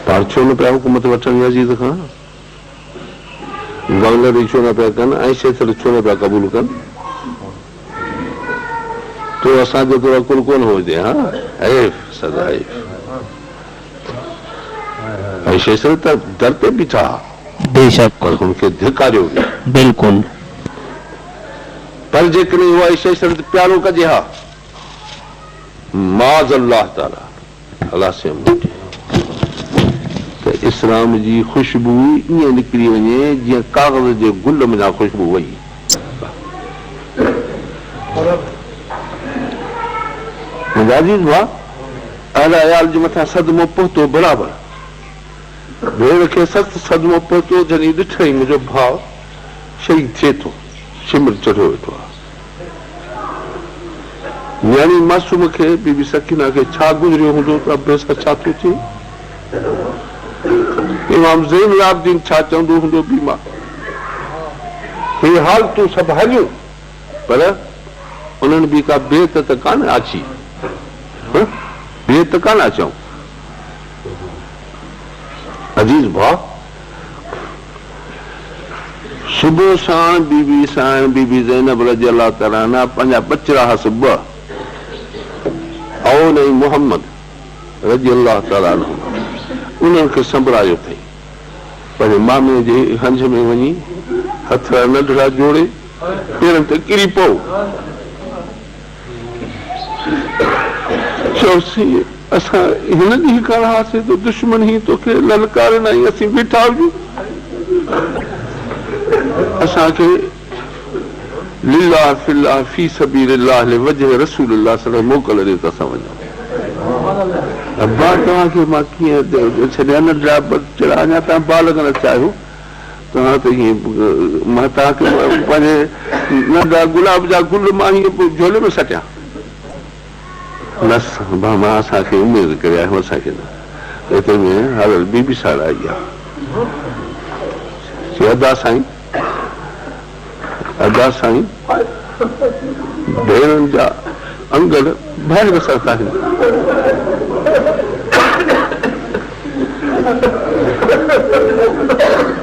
पाण छो न पिया हुकूमत वठनि यज़ीद खां? गवर्नर छो न पिया कनि ऐं शेखर छो न पिया क़बूल कनि? तो असांजो तवकुल कोन हो हुजे। हा ऐफ सदाइफ ऐं शेखर त दर ते बीठा बेशक पर हुनखे धिकारियो वियो। बिल्कुलु। पर जेकॾहिं उहा शेखर ते प्यारो कजे हा माज़ अल्लाह ताला अलाह से त इस्लाम जी ख़ुशबू ईअं निकिरी वञे जीअं कागज़ जे गुल में ख़ुशबू वई। अहिड़ा अयाल जे मथां सदमो पहुतो बराबरि। भेण खे सख़्तु सदमो पहुतो जॾहिं ॾिठई मुंहिंजो भाउ शहीद थिए थो, शिमर चढ़ियो वेठो आहे। यानी मासूम खे बीबी सकीना खे छा गुज़रियो हूंदो त अब्बे सां छा थो थिए? इमाम ज़ैनुल आबिदीन छा चवंदो हूंदो बीमा हे हालतूं सभु हलियूं पर उन्हनि बि का बेत त कान आची, बेत कान अचूं। अजीज भाउ सुबुह सां बीबी ज़ैनब रज़ी अल्लाह ताला अन्हा पंहिंजा बचड़ा हस ॿ औन ऐं मोहम्मद रज़ी अल्लाह ताला अन्हु उन्हनि खे संभरायो अथई। पंहिंजे मामे जे हंज में वञी हथ नंढड़ा जोड़े पेरनि ते किरी पओ। चयोसीं असां हिन ॾींहुं खां रहासीं त दुश्मन ई तोखे ललकारनि ऐं असीं बीठा हुजूं। असांखे लिल्लाह फिल्लाह फी सबीलिल्लाह लिवजह रसूलिल्लाह सल्लल्लाहु अलैहि मोकल ॾे त असां वञूं। अब्बा तव्हांखे मां कीअं छॾिया नंढड़ा बचड़ा अञा तव्हां बालग न चाहियो तव्हां त हीअं मां तव्हांखे पंहिंजे नंढड़ा गुलाब जा गुल मां हीअं झोले में सटिया न मां असांखे उमेद करे आहियूं असांखे न। एतिरे में हाल बीबी साड़ आई आहे। अदा साईं अदा साईं भेणनि जा अंगल भैर सरता आहिनि।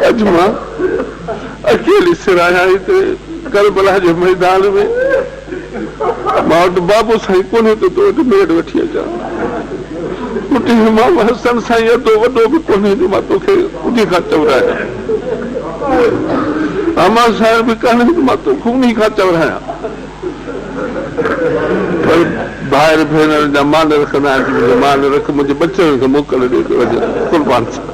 अॼु मां अकेली सिर आहियां हिते करबला जे मैदान में। मां वटि बाबू साईं कोन्हे त तो वटि मेड वठी अचां। उठी इमाम हसन साईं अदो वॾो बि कोन्हे जो मां तोखे उन्ही खां चवरायां। अमा साहिब बि कान्हे त मां तोखे उन्ही खां चवरायां। पर भाइर भेनर जा मान रखंदा आहिनि। मुंहिंजो मान रख मुंहिंजे बचड़नि खे मोकल ॾे कुर्बान सां।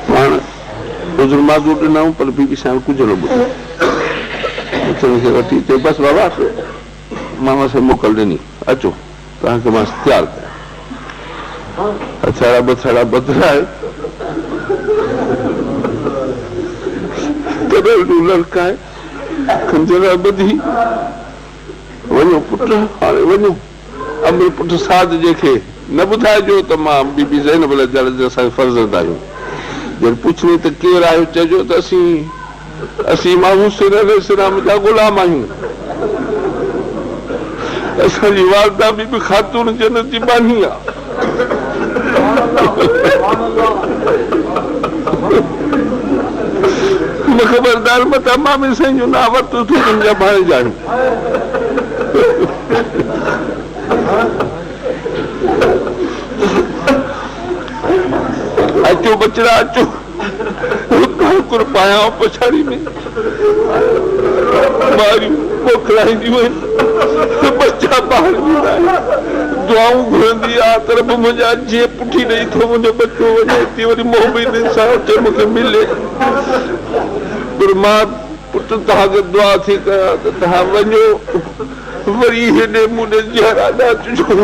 पाण उज़र माज़ूर ॾिनऊं पर बीबी साईं कुझु न ॿुधो खे वठी चयो बसि बाबा मामा सां मोकल ॾिनी अचो तव्हांखे मां तयारु कयां। हथेड़ा बथेड़ा बदिलाए तॾहिं लड़काए खंजर ॿधी वञो पुट हाणे वञो अमर पुट साध जेके न ॿुधाइजो त मां बीबी ज़ैनब असांखे फर्ज़ंद आहियूं। जॾहिं पुछणी त केरु आहियो चइजो त असीं मां हुसैन अलैहिस्सलाम जा ग़ुलाम आहियूं। असांजी वालदा बीबी ख़ातून जन्नत जी बानी आहे। ख़बरदार मथां मामे साईं जो नाम वरितो तूं तुंहिंजा भाणे जा आहियूं। अचो बचड़ा अचो कुरपाया पछाड़ी में मारियूं मोकिलाईंदियूं आहिनि। बच्चा ॿाहिरि वेंदा आहिनि दुआऊं घुरंदी आहे तर बि मुंहिंजा जीअं पुठी ॾेई थो मुंहिंजो बचो वञे थी वरी मोहबत सां अचे मूंखे मिले। पर मां पुट तव्हांखे दुआ थी कयां त तव्हां वञो वरी हेॾे मुंहिंजे जहरा न अचिजो।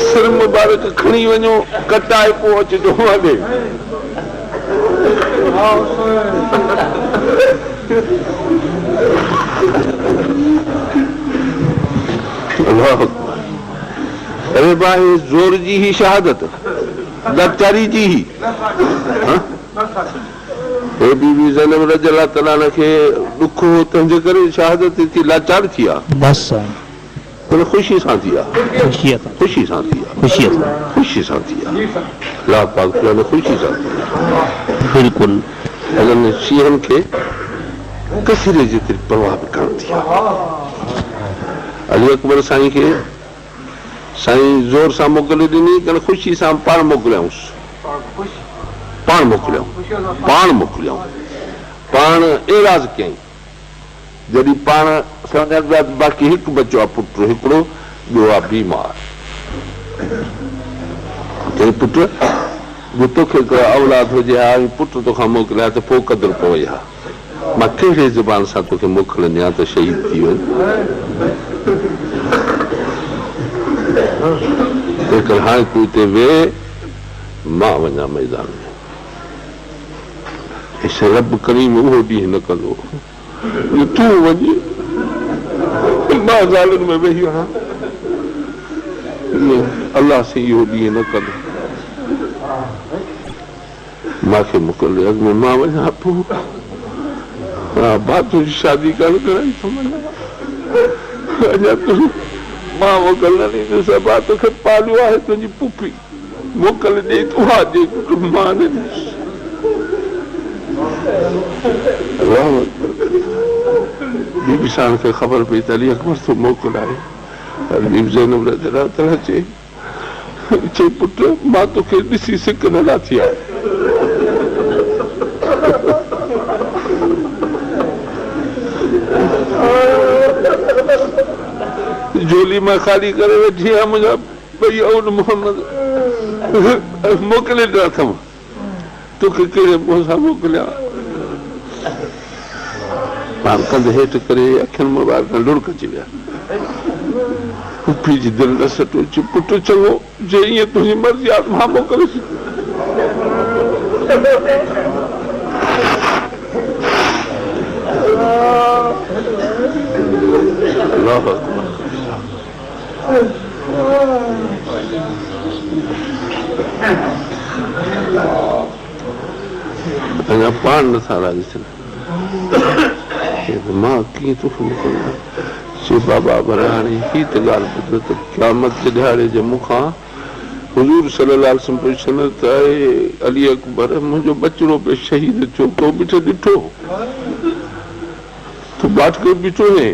सिर मुबारक खणी वञो कटाए पोइ अचिजो वॾे। अरे भाई ज़ोर जी ही शहादत, लाचारी जी ही। हे बीबी ज़ैनब रज़ियल्लाहु ताला अन्हा खे ॾुख हो तंहिंजे करे शहादत थी, लाचार थी आहे, बस पर ख़ुशी सां थी आहे, ख़ुशी सां थी आहे, ख़ुशी सां थी आहे, अल्लाह पाक ने ख़ुशी सां थी आहे। बिल्कुलु हिननि शींहनि खे कसीरे जेतिरी परवाह बि कोन थी आहे। अली अकबर साईं खे साईं ज़ोर सां मोकिले ॾिनी, कि ख़ुशी सां पाण मोकिलियऊंसि, पाण एराज़ कयईं। जॾहिं पाण सम्झनि पिया बाक़ी हिकु बचो आहे पुट, हिकिड़ो ॿियो आहे बीमार, चई पुट जो तोखे हिकिड़ो औलाद हुजे हा, पुट तोखां मोकिलिया त पोइ क़दुरु पवे हा, मां कहिड़े ज़ुबान सां तोखे मोकिलंदी आहियां त शहीद थी वञे। तंहिंकरे हाणे तूं हिते वेह, मां वञा मैदान में। रब करीम उहो ॾींहुं न कंदो, तूं वञ, मां ज़ालुनि में वेही वञा, अलाह से इहो ॾींहुं न कंदो, मूंखे मोकिले अॻ में मां वञा, पोइ हा भाउ तुंहिंजी शादी कान कराई थो वञा, अञा तूं मां मोकल न ॾींदुसि, भाउ तोखे पालियो आहे तुंहिंजी पुफी, मोकल ॾे तूं हा ॾे, मां न ॾींदुसि। बीबी साण खे ख़बर पई त अली अकबर थो मोकिलाए। बीबी ज़ैनब रज़ियल्लाहु ताला चई पुट मां तोखे ॾिसी सिक न लाथी आहे, झोली मां ख़ाली करे वेठी आहियां, मुंहिंजा ॿई औन मोहम्मद मोकिले ॾिना अथव, तोखे कहिड़े मुंहं सां मोकिलिया। पाण कंध हेठि करे अखियुनि मुबारक लुड़क अची विया। पुफी जी दिलि न सटो, पुट चङो जे ईअं तुंहिंजी मर्ज़ी आहे मां मोकिलियुसि। अञा पाण नथा राज़ी थियनि, मां कीअं तोखे मोकिलियां। चई बाबा पर हाणे ही त ॻाल्हि ॿुधो त क़यामत जे ॾियारे जे मूंखां हुज़ूर सल्लल्लाहु अलैहि वसल्लम पुछनि त अली अकबर मुंहिंजो बचिड़ो पे शहीद थियो, तो बीठो ॾिठो, तूं बाट करे बीठो हुए,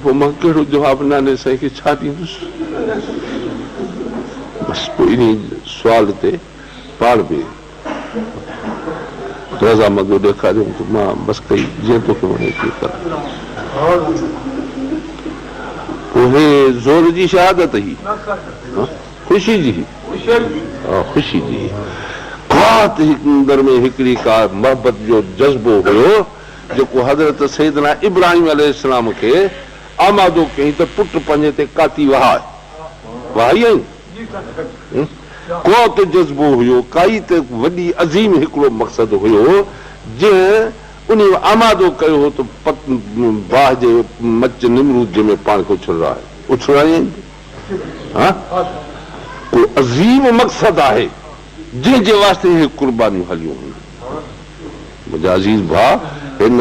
पोइ मां कहिड़ो जवाबु नाने साईं खे छा ॾींदुसि। बसि पोइ इन सुवाल ते पाण बि रज़ामंदो ॾेखारियो त मां बसि कई जीअं तोखे वणे तीअं कर। पोइ हे ज़ोर जी शहादत ही, ख़ुशी जी, ख़ुशी जी ख़ात अंदर में हिकिड़ी का मोहबत जो जज़्बो हुयो जेको हज़रत सैयदना इब्राहिम अलैहिस्सलाम खे आमादो कयईं त पुट पंहिंजे ते काती वहाई आहिनि। को त जज़्बो हुयो, काई त वॾी अज़ीम हिकिड़ो मक़सदु हुयो जंहिं उन आमादो कयो हो त बाह जे मच निमरूद जंहिंमें पाण खे उछड़ाई को अज़ीम मक़सदु आहे जंहिंजे वास्ते हे क़ुर्बानियूं हलियूं हुयूं। मुंहिंजा अज़ीज़ भाउ, हिन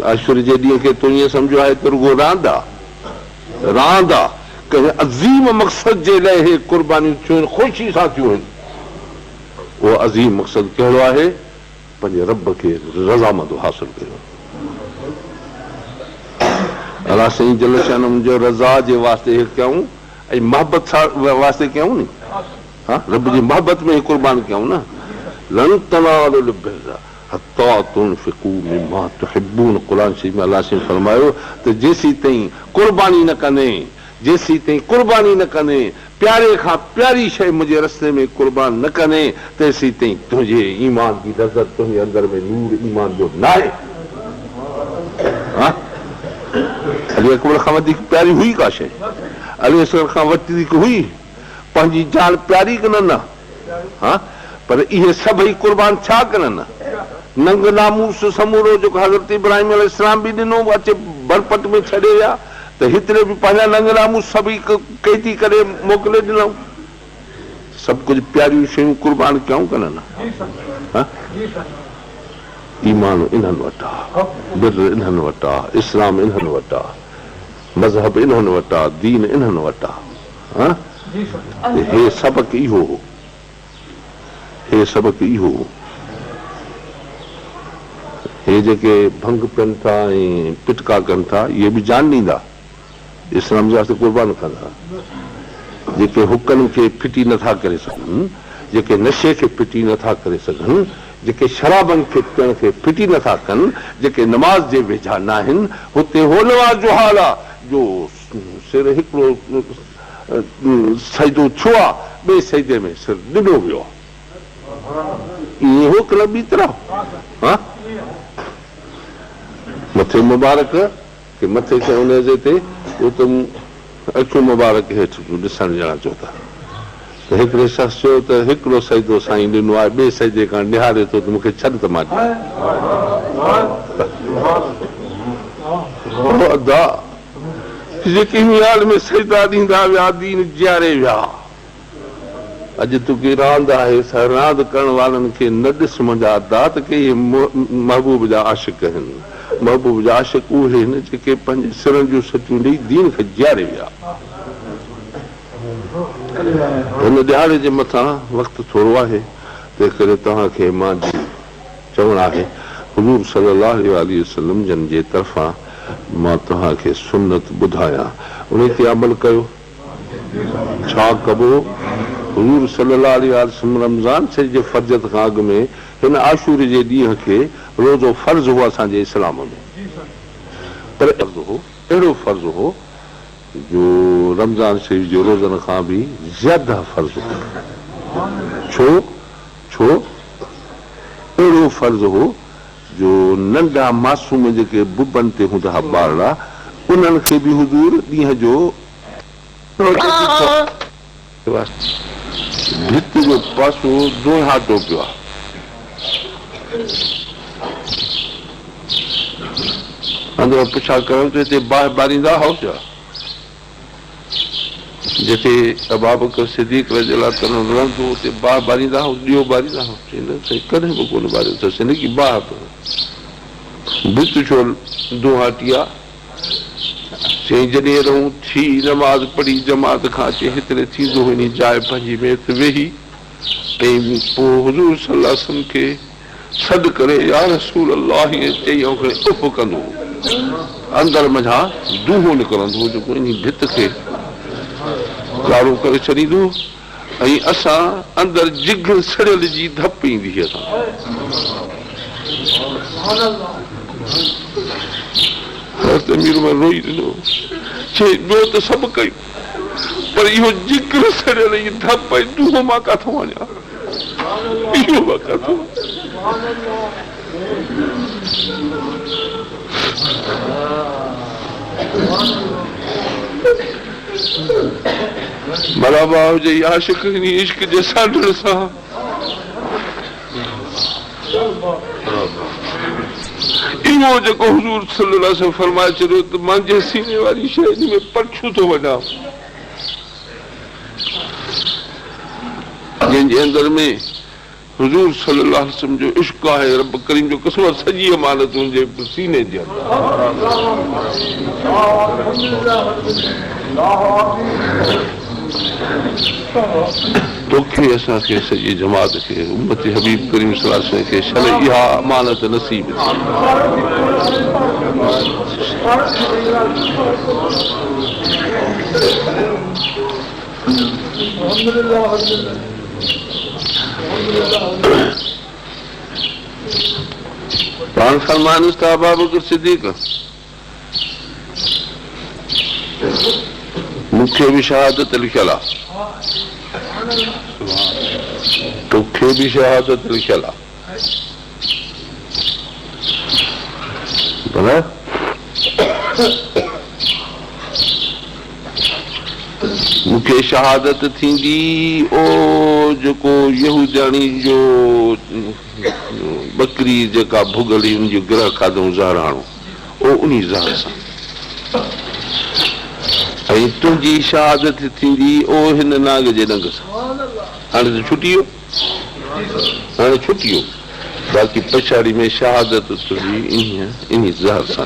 आशुर जे ॾींहं खे तूं ईअं सम्झो आहे त रुगो रांदि आहे, कंहिं अज़ीम मक़सद जे लाइ हे क़ुर्बानियूं थियूं आहिनि, ख़ुशी सां थियूं आहिनि। उहो अज़ीम मक़सदु कहिड़ो आहे? पंहिंजे रब खे रज़ामंदो हासिल कयो। अलाह साईं जल शानहू जो रज़ा जे वास्ते कयूं ऐं मोहबत सां वास्ते कयूं नी, हा रब जी मोहबत में क़ुर्बान कयूं न। लन तनालुल बिर्रा हत्ता तुनफिकू मिम्मा तुहिब्बून, क़ुरान शरीफ में अलाह साईं फरमायो त जेसीं ताईं क़ुर्बानी न कंदे, जेसीं ताईं क़ुर्बानी न कंदे, प्यारे खां प्यारी शइ मुंहिंजे रस्ते में क़ुर्बान न कंदे, तेसीं ताईं तुंहिंजे ईमान जी लज़त तुंहिंजे अंदर में नूर ईमान जो न आहे। अली अकबर खां वधीक प्यारी हुई का शइ? अली असगर खां वधीक हुई पंहिंजी जान प्यारी कनि न? हा, पर इहे सभई क़ुर्बान छा कनि न? नंग नामूस समूरो जेको हज़रत इब्राहिम अलैहिस्सलाम बि ॾिनो, अचे बरपट में छॾे विया, त हेतिरे बि पंहिंजा नंगरा मूं सभई कैदी करे मोकिले ॾिनऊं सभु कुझु प्यारियूं शयूं कुर्बान कयूं कनि न ईमान इन्हनि वटि आहे बिर इन्हनि वटि आहे इस्लाम इन्हनि वटि आहे मज़हब इन्हनि वटि आहे दीन इन्हनि वटि आहे हे सबक़ इहो हे जेके भंग पियनि था ऐं पिटका कनि था इहे बि जान ॾींदा इस्लाम जा कुर्बान कंदा जेके हुकनि खे फिटी नथा करे सघनि जेके नशे खे फिटी नथा करे सघनि जेके शराबनि खे पियण खे फिटी नथा कनि जेके नमाज़ जे वेझा न आहिनि हुते हो नवाज़ जो हाल आहे जो सिर हिकिड़ो सजदो छो आहे ॿिए सजदे में सिर ॾिनो वियो आहे ईअं हो कल ॿी तरह मथे मुबारक के मथे खे उनजे ते उहो त अखियूं मुबारक हेठि ॾिसण ॼणा चओ था त हिकिड़े शख़्स चयो त हिकिड़ो सजदो साईं ॾिनो आहे ॿिए सजदे खां निहारे थो त मूंखे छॾ त मां अदा जेके हाल में सजदा ॾींदा विया दीन जीआरे विया अॼु तूं रांदि आहे रांदि करण वारनि खे न ॾिस मुंहिंजा अदा त के महबूब जा आशिक़ आहिनि महबूब जा आशिक़ उहे आहिनि जेके पंहिंजे सिरनि जूं सचियूं ॾेई दीन खे जीआरे विया हिन ॾियारे जे मथां वक़्तु थोरो आहे तंहिं करे तव्हांखे मुंहिंजी चवणु आहे हुज़ूर सल्लल्लाहु अलैहि वसल्लम जन जे तरफ़ां मां तव्हांखे सुन्नत ॿुधायां उन ते अमल कयो छा कबो हुज़ूर सल्लल्लाहु अलैहि वसल्लम रमज़ान शरीफ़ जे फर्ज़त खां अॻु में हिन आशूरे जे ॾींहं खे रोज़ो फर्ज़ हो असांजे इस्लाम में पर अहिड़ो फर्ज़ हो जो रमज़ान शरीफ़ जे रोज़नि खां बि ज़्यादा फर्ज़ हो छो अहिड़ो फर्ज़ हो जो नंढा मासूम जेके बुबनि ते हूंदा हुआ ॿारड़ा उन्हनि खे बि हुज़ूर ॾींहं जो भित जो पासो दोहाटो पियो आहे अंदरि पुछा कयो त हिते बाहि ॿारींदा हो छा जिते अबाबकर सिद्दीक़ रज़ियल्लाहु ताला रहंदो हुते बाहि ॿारींदा हो ॾियो ॿारींदा हो कॾहिं बि कोन ॿारियो अथसि हिन की बाहि भित छो दोहाटी आहे चई जॾहिं रहूं थी नमाज़ पढ़ी जमात खां अचे हेतिरे थींदो हिन जाइ पंहिंजी में त वेही ऐं पोइ हुज़ूर सल्लल्लाहु अलैहि वसल्लम खे सॾु करे या रसूल अल्लाह चई उफ़ कंदो अंदरि मझां दूहो निकिरंदो जेको इन भित खे ॻाढ़ो करे छॾींदो ऐं असां अंदरि जिग सड़ियल जी धप ईंदी असां मीर में रोई ॾिनो चए ॿियो त सभु कयूं पर इहो जिगर सड़ियल ई धप दूहो मां काथो वञा इहो मां काथो बराबा हुजे आशिक़ इश्क जे सांडण सां इहो जेको हुज़ूर सल्लल्लाहु अलैहि वसल्लम फरमाए छॾियो त मुंहिंजे सीने वारी शइ में परछू थो वञा जंहिंजे अंदरि में हुज़ूर सल्लल्लाहु अलैहि वसल्लम जो इश्क आहे रब करीम जो कसम सॼी अमानत हुनजे सीने जे अंदरि तोखे असांखे सॼी जमात खे उम्मत हबीब करीम सल्लल्लाहु अलैहि वसल्लम खे शल इहा अमानत नसीब पाण फरमानिस था अबू बकर सिद्दीक़ मूंखे बि शहादत लिखियल आहे तोखे बि शहादत लिखियल आहे भला मूंखे शहादत थींदी ओ जेको यहूदानी जो बकरी जेका भुगली उनजो गिरह खाधो ज़हर आणो ओ उन ज़हर सां तुझी शहादत थींदी ओ हिन नाग जे डंग सां। हाणे त छुटी वियो, हाणे छुटी वियो, बाक़ी पछाड़ी में शहादत तुंहिंजी इन ज़हर सां,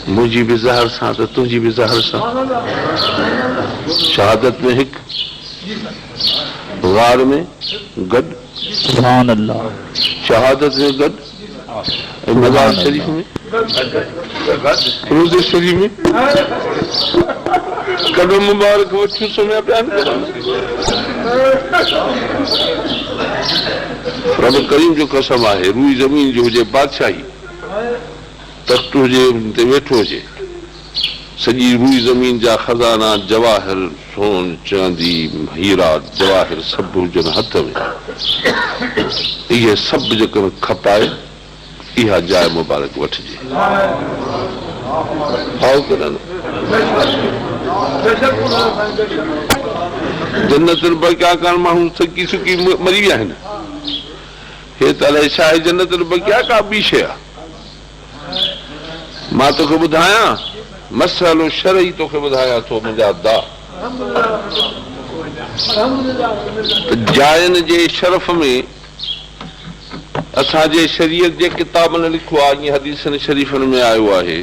मुंहिंजी बि ज़हर सां त तुंहिंजी बि ज़हर सां। शहादत में हिकु, गार में गॾु, शहादत में गॾु, ऐं मज़ार शरीफ़ में रोज़े शरीफ़ में कदम मुबारक वठी सुम्हिया पिया आहिनि। रब करीम जो कसम आहे, रूई ज़मीन जो हुजे बादशाही, तख़्त हुजे ते वेठो हुजे, सॼी रूई ज़मीन जा खज़ाना जवाहिर सोन चांदी हीरा जवाहिर सभु हुजनि हथ में, इहे सभु जेकर खपाए इहा जाइ मुबारक वठिजे। जन्नतुल बक़िया कान माण्हू सकी सुकी मरी विया आहिनि, हे त अलाए छा आहे जन्नतुल बक़िया, का ॿी शइ आहे। मां तोखे ॿुधायां मसइलो शरई, तोखे ॿुधायां थो मुंहिंजा दा, जायनि जे शरफ़ में असांजे शरीयत जे किताबनि लिखियो आहे, ईअं हदीसनि शरीफ़नि में आयो आहे,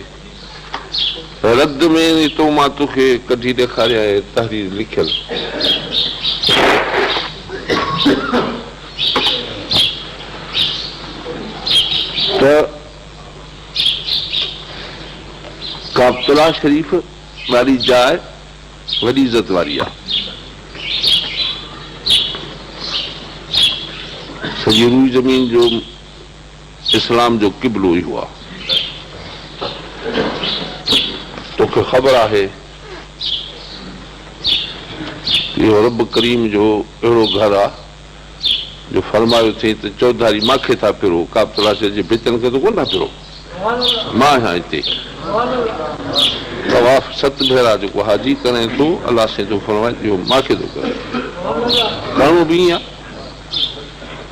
रद में तो मां तोखे कढी ॾेखारियां तहरीर लिखियल, त काबतुल्लाह शरीफ़ वारी जाइ वॾी इज़त वारी आहे। सॼी रूई ज़मीन जो इस्लाम जो क़िबलो ई हुआ। तोखे ख़बर आहे इहो रब करीम जो अहिड़ो घर आहे जो फरमायो अथई त चौधारी मूंखे था फिरो, काबतुल्लाह जे भितनि खे त कोन था फिरो, मां आहियां हिते। तवाफ़ 7 भेरा जेको हाजी करे थो, अलाह साईं थो फरमाए इहो मूंखे थो करे, करिणो बि ईअं आहे,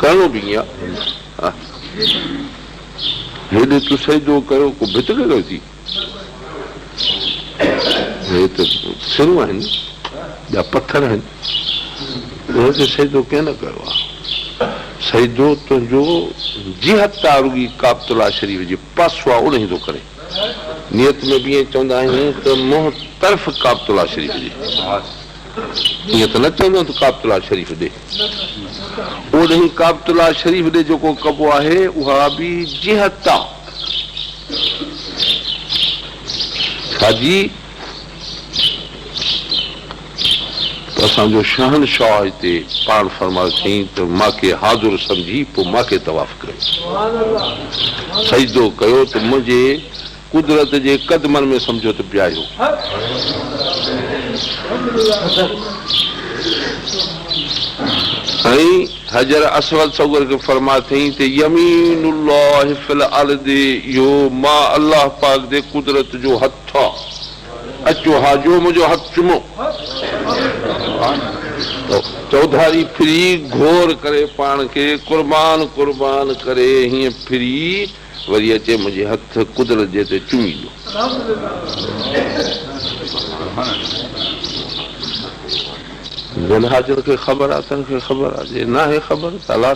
करिणो बि ईअं आहे। हेॾे तूं सजदो कयो, को भित कयो थी, हे त सिरूं आहिनि, ॿिया पथर आहिनि, उनखे सजदो कंहिं न कयो आहे। सजदो तुंहिंजो जिहत आहे रुॻी काबतुल्लाह शरीफ़ जे पासो आहे, उन ई थो करे। नियत में बि ईअं चवंदा आहियूं त मुंहुं तरफ़ काबतुल्लाह शरीफ़ जे, ईअं त न चवंदो त काबतुल्लाह शरीफ़ ॾे, ओॾे काबतुल्लाह शरीफ़ ॾे जेको कबो आहे उहा बि जिहत आहे। छाजी त असांजो शहनशाह हिते पाण फरमायो अथई त मूंखे हाज़ुर सम्झी पोइ मूंखे तवाफ़ कयो, सजदो कयो त मुंहिंजे कुदरत जे कदमनि में सम्झो त पियायो। ऐं हजर असवद सगुर खे फरमायो अथई त यमीनुल्लाह फिल अर्द, इहो मां अलाह पाक जे कुदरत जो हथ आहे, अचो हाजो मुंहिंजो हथ चुमो। चौधारी फिरी घोर करे पाण खे कुर्बान कुर्बान करे हीअं फिरी वरी अचे मुंहिंजे हथ कुदरत जे ते चुमी ॾियो। जन हाजर खे ख़बर आहे, तन खे ख़बर आहे, जे न आहे ख़बर त अलाह